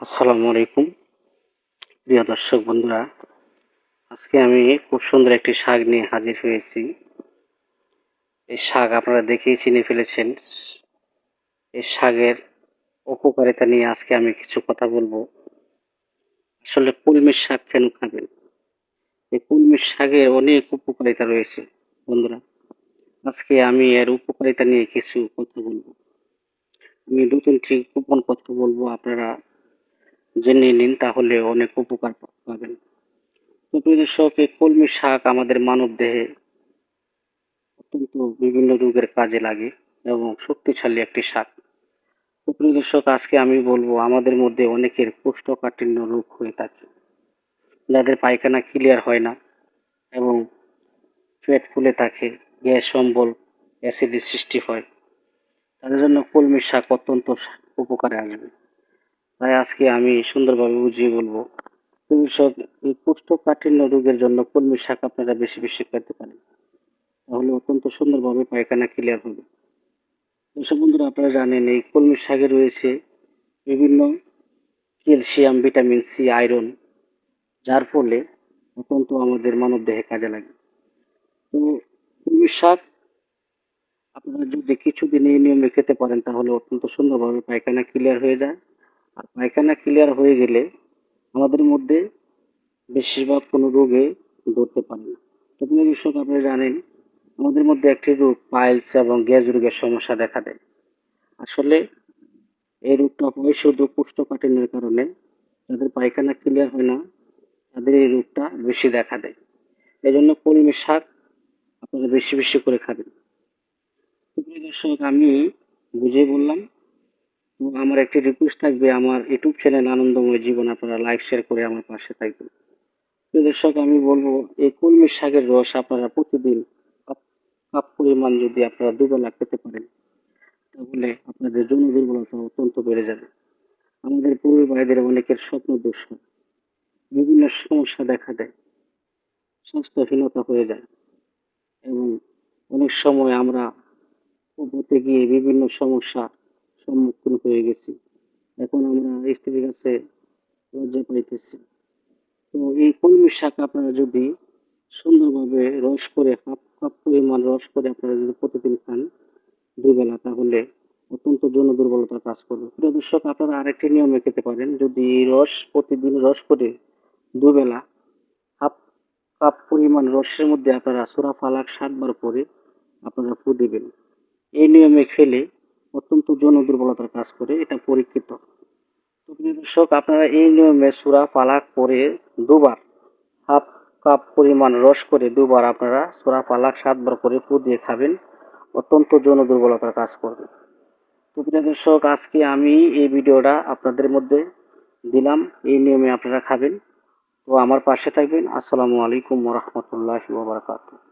আসসালামু আলাইকুম প্রিয় দর্শক বন্ধুরা। আজকে আমি খুব সুন্দর একটি শাক নিয়ে হাজির হয়েছি। এই শাক আপনারা দেখেই চিনে ফেলেছেন। এই শাকের উপকারিতা নিয়ে আজকে আমি কিছু কথা বলবো। আসলে কলমির শাক কেন খাবেন? এই কলমির শাকের অনেক উপকারিতা রয়েছে বন্ধুরা। আজকে আমি এর উপকারিতা নিয়ে কিছু কথা বলবো। আমি ২-৩টি গোপন কথা বলবো, আপনারা জেনে নিন, তাহলে অনেক উপকার পাবেন। তো প্রিয় দর্শক, এই কলমি শাক আমাদের মানবদেহে অত্যন্ত বিভিন্ন রোগের কাজে লাগে এবং শক্তিশালী একটি শাক। তো প্রিয় দর্শক, আজকে আমি বলবো আমাদের মধ্যে অনেকের কোষ্ঠকাঠিন্য রোগ হয়ে থাকে, যাদের পায়খানা ক্লিয়ার হয় না এবং পেট ফুলে থাকে, গ্যাস অম্বল, অ্যাসিডের সৃষ্টি হয়, তাদের জন্য কলমি শাক অত্যন্ত উপকারে আসবে। তাই আজকে আমি সুন্দরভাবে বুঝিয়ে বলবো। প্রিয় দর্শক, এই কোষ্ঠকাঠিন্য রোগের জন্য কলমি শাক আপনারা বেশি বেশি খেতে পারেন, তাহলে অত্যন্ত সুন্দরভাবে পায়খানা ক্লিয়ার হবে। দর্শক বন্ধুরা, আপনারা জানেন এই কলমি শাকে রয়েছে বিভিন্ন ক্যালসিয়াম, ভিটামিন সি, আয়রন, যার ফলে অত্যন্ত আমাদের মানবদেহে কাজে লাগে। তো কলমি শাক আপনারা যদি কিছুদিন এই নিয়মে খেতে পারেন, তাহলে অত্যন্ত সুন্দরভাবে পায়খানা ক্লিয়ার হয়ে যায়। আর পায়খানা ক্লিয়ার হয়ে গেলে আমাদের মধ্যে বেশিরভাগ কোনো রোগে ধরতে পারে না। তো প্রিয় দর্শক, আপনারা জানেন আমাদের মধ্যে একটি রোগ পাইলস এবং গ্যাস রোগের সমস্যা দেখা দেয়। আসলে এই রোগটা হয় শুধু কোষ্ঠকাঠিন্যের কারণে। যাদের পায়খানা ক্লিয়ার হয় না, তাদের এই রোগটা বেশি দেখা দেয়। এজন্য কলমি শাক আপনারা বেশি বেশি করে খাবেন। তো প্রিয় দর্শক, আমি বুঝিয়ে বললাম। তো আমার একটি রিকোয়েস্ট থাকবে, আমার ইউটিউব চ্যানেল আনন্দময় জীবন আপনারা লাইক শেয়ার করে আমার পাশে থাকবেন। প্রিয় দর্শক, আমি বলবো এই কলমি শাকের রস আপনারা প্রতিদিন কাপ কাপ পরিমাণ যদি আপনারা দুবেলা খেতে পারেন, তাহলে আপনাদের যৌন দুর্বলতা অত্যন্ত বেড়ে যাবে। আমাদের পূর্বের ভাইদের অনেকের স্বপ্ন দোষ হয়, বিভিন্ন সমস্যা দেখা দেয়, স্বাস্থ্যহীনতা হয়ে যায় এবং অনেক সময় আমরা হতে গিয়ে বিভিন্ন সমস্যার সম্মুখীন হয়ে গেছি। এখন আমরা স্ত্রীর কাছে লজ্জা পাইতেছি। তো এই কলমি শাক আপনারা যদি সুন্দরভাবে রস করে হাফ কাপ পরিমাণ রস করে আপনারা যদি প্রতিদিন খান দুবেলা, তাহলে অত্যন্ত যৌন দুর্বলতা কাজ করবে। প্রিয় দর্শক, আপনারা আরেকটি নিয়মে খেতে পারেন। যদি এই রস প্রতিদিন রস করে দুবেলা হাফ কাপ পরিমাণ রসের মধ্যে আপনারা সূরা ফালাক ৭ বার পড়ে আপনারা ফু দিবেন। এই নিয়মে খেলে অত্যন্ত যৌন দুর্বলতার কাজ করে, এটা পরীক্ষিত। তো প্রিয় দর্শক, আপনারা এই নিয়মে সূরা ফালাক পড়ে দুবার হাফ কাপ পরিমাণ রস করে দুবার আপনারা সূরা ফালাক ৭ বার করে ফু দিয়ে খাবেন, অত্যন্ত যৌন দুর্বলতার কাজ করবে। তো প্রিয় দর্শক, আজকে আমি এই ভিডিওটা আপনাদের মধ্যে দিলাম, এই নিয়মে আপনারা খাবেন। তো আমার পাশে থাকবেন। আসসালামু আলাইকুম ওয়া রাহমাতুল্লাহি ওয়া বারাকাতুহু।